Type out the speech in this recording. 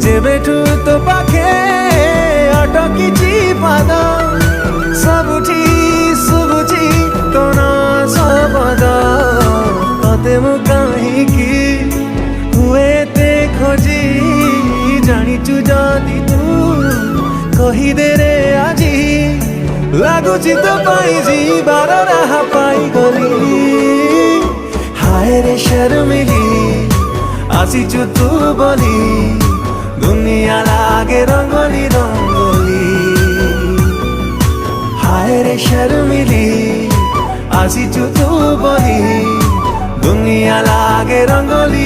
जेबेठू तो पाखे अटकी पाद सबुठी शुभुची तो ना सबद तते मु कहीं हुए ते खोजी जानिचु जदि तू कहीदे रे आजी लगुची तो पाई जीवार राह पाई गली हाय रे शर्मिली आसीचु तू बोली दुनिया लागे रंगोली रंगोली हाय रे शर्मिली आसीचु तू बोली दुनिया लागे रंगोली